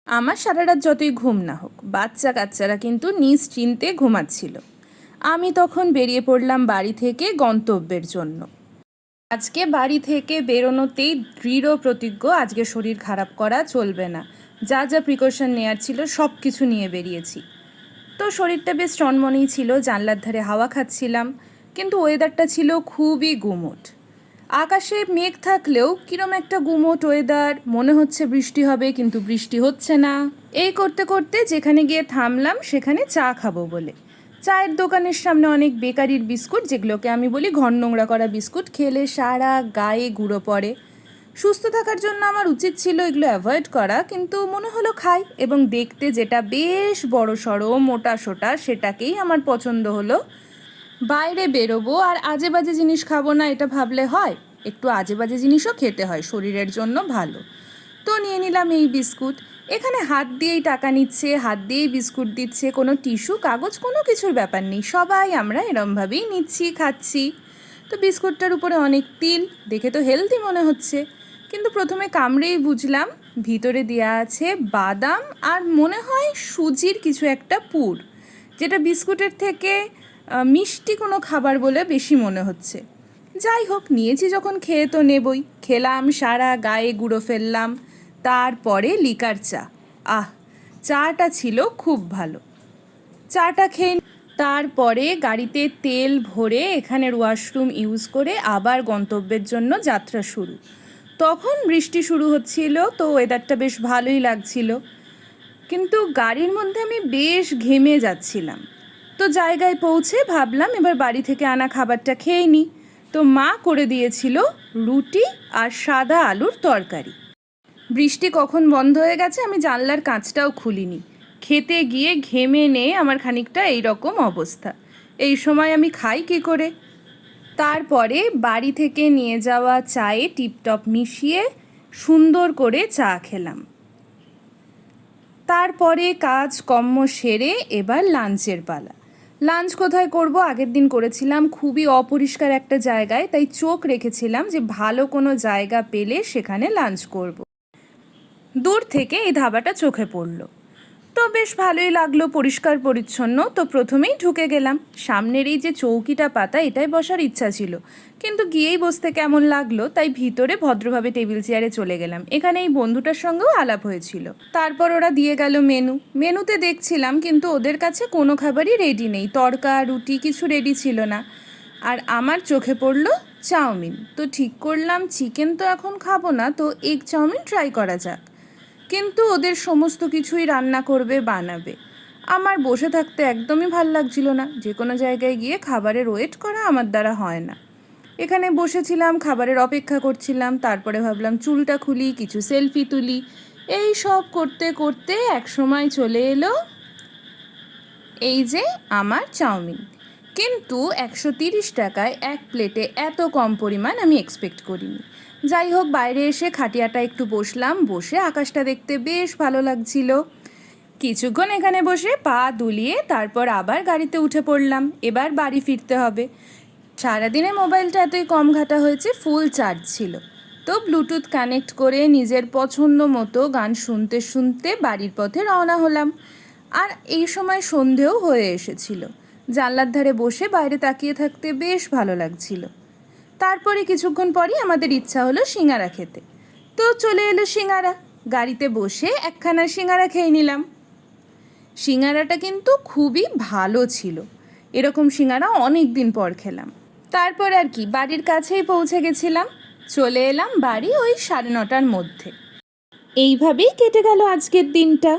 আমার সারা রাত যতই ঘুম না হোক, বাচ্চা কাচ্চারা কিন্তু নিশ্চিন্তে ঘুমাচ্ছিল। আমি তখন বেরিয়ে পড়লাম বাড়ি থেকে গন্তব্যের জন্য। আজকে বাড়ি থেকে বেরোনোতেই দৃঢ় প্রতিজ্ঞ, আজকে শরীর খারাপ করা চলবে না। যা যা প্রিকশন নেওয়ার ছিল সব কিছু নিয়ে বেরিয়েছি। তো শরীরটা বেশ চনমনেই ছিল, জানলার ধারে হাওয়া খাচ্ছিলাম, কিন্তু ওয়েদারটা ছিল খুবই গুমোট। আকাশে মেঘ থাকলেও কিরম একটা গুমোট ওয়েদার, মনে হচ্ছে বৃষ্টি হবে কিন্তু বৃষ্টি হচ্ছে না। এই করতে করতে যেখানে গিয়ে থামলাম সেখানে চা খাবো বলে। চায়ের দোকানের সামনে অনেক বেকারির বিস্কুট, যেগুলোকে আমি বলি ঘর নোংরা করা বিস্কুট, খেলে সারা গায়ে গুঁড়ো পড়ে। সুস্থ থাকার জন্য আমার উচিত ছিল এগুলো অ্যাভয়েড করা, কিন্তু মনে হলো খাই, এবং দেখতে যেটা বেশ বড় সড়ো মোটা সোটা সেটাকেই আমার পছন্দ হলো। বাইরে বেরোবো আর আজে বাজে জিনিস খাবো না এটা ভাবলে হয়? একটু আজে বাজে জিনিসও খেতে হয়, শরীরের জন্য ভালো। তো নিয়ে নিলাম এই বিস্কুট। এখানে হাত দিয়েই টাকা নিচ্ছে, হাত দিয়েই বিস্কুট দিচ্ছে, কোনো টিস্যু কাগজ কোনো কিছুর ব্যাপার নেই, সবাই আমরা এরমভাবেই নিচ্ছি খাচ্ছি। তো বিস্কুটটার উপরে অনেক তিল, দেখে তো হেলদি মনে হচ্ছে, কিন্তু প্রথমে কামড়েই বুঝলাম ভিতরে দেওয়া আছে বাদাম আর মনে হয় সুজির কিছু একটা পুর, যেটা বিস্কুটের থেকে মিষ্টি কোনো খাবার বলে বেশি মনে হচ্ছে। যাই হোক, নিয়েছি যখন খেয়ে তো নেবই। খেলাম, সারা গায়ে গুঁড়ো ফেললাম। তারপরে লিকার চা। চাটা ছিল খুব ভালো। চাটা খেয়ে তারপরে গাড়িতে তেল ভরে এখানের ওয়াশরুম ইউজ করে আবার গন্তব্যের জন্য যাত্রা শুরু। তখন বৃষ্টি শুরু হচ্ছিল, তো ওয়েদারটা বেশ ভালোই লাগছিল, কিন্তু গাড়ির মধ্যে আমি বেশ ঘেমে যাচ্ছিলাম। তো জায়গায় পৌঁছে ভাবলাম এবার বাড়ি থেকে আনা খাবারটা খেয়ে নিই। তো মা করে দিয়েছিল রুটি আর সাদা আলুর তরকারি। বৃষ্টি কখন বন্ধ হয়ে গেছে আমি জানলার কাঁচটাও খুলিনি। খেতে গিয়ে ঘেমে নিয়ে আমার খানিকটা এইরকম অবস্থা। এই সময় আমি খাই কী করে? তারপরে বাড়ি থেকে নিয়ে যাওয়া চায়ে টিপটপ মিশিয়ে সুন্দর করে চা খেলাম। তারপরে কাজ কর্ম সেরে এবার লাঞ্চের পালা। লাঞ্চ কোথায় করব? আগের দিন করেছিলাম খুবই অপরিষ্কার একটা জায়গায়, তাই চোখ রেখেছিলাম যে ভালো কোনো জায়গা পেলে সেখানে লাঞ্চ করব। দূর থেকে এই ধাবাটা চোখে পড়ল, তো বেশ ভালোই লাগলো, পরিষ্কার পরিচ্ছন্ন। তো প্রথমেই ঢুকে গেলাম। সামনের এই যে চৌকিটা পাতা, এটাই বসার ইচ্ছা ছিল, কিন্তু গিয়েই বসতে কেমন লাগলো, তাই ভিতরে ভদ্রভাবে টেবিল চেয়ারে চলে গেলাম। এখানে এই বন্ধুটার সঙ্গেও আলাপ হয়েছিল। তারপর ওরা দিয়ে গেল মেনুতে দেখছিলাম, কিন্তু ওদের কাছে কোনো খাবারই রেডি নেই, তড়কা রুটি কিছু রেডি ছিল না। আর আমার চোখে পড়লো চাউমিন। তো ঠিক করলাম চিকেন তো এখন খাবো না, তো এগ চাউমিন ট্রাই করা যাক। কিন্তু ওদের সমস্ত কিছুই রান্না করবে, বানাবে। আমার বসে থাকতে একদমই ভাল লাগছিল না। যে কোনো জায়গায় গিয়ে খাবারের ওয়েট করা আমার দ্বারা হয় না। এখানে বসেছিলাম, খাবারের অপেক্ষা করছিলাম, তারপরে ভাবলাম চুলটা খুলি, কিছু সেলফি তুলি। এই সব করতে করতে এক সময় চলে এলো এই যে আমার চাউমিন। কিন্তু 130 টাকায় এক প্লেটে এত কম পরিমাণ আমি এক্সপেক্ট করিনি। যাই হোক, বাইরে এসে খাটিয়াটা একটু বসলাম, বসে আকাশটা দেখতে বেশ ভালো লাগছিল। কিছুক্ষণ এখানে বসে পা দুলিয়ে তারপর আবার গাড়িতে উঠে পড়লাম। এবার বাড়ি ফিরতে হবে। সারাদিনে মোবাইলটা এতই কম ঘাটা হয়েছে, ফুল চার্জ ছিল। তো ব্লুটুথ কানেক্ট করে নিজের পছন্দ মতো গান শুনতে শুনতে বাড়ির পথে রওনা হলাম। আর এই সময় সন্ধেও হয়ে এসেছিল। জানলার ধারে বসে বাইরে তাকিয়ে থাকতে বেশ ভালো লাগছিল। তারপরে কিছুক্ষণ পরই আমাদের ইচ্ছা হলো সিঙ্গারা খেতে। তো চলে এলো সিঙ্গারা। গাড়িতে বসে একখানা সিঙ্গারা খেয়ে নিলাম। সিঙ্গারাটা কিন্তু খুবই ভালো ছিল। এরকম সিঙ্গারা অনেক দিন পর খেলাম। তারপর আর কি, বাড়ির কাছেই পৌঁছে গেছিলাম। চলে এলাম বাড়ি ওই 9:30টার মধ্যে। এইভাবেই কেটে গেল আজকের দিনটা।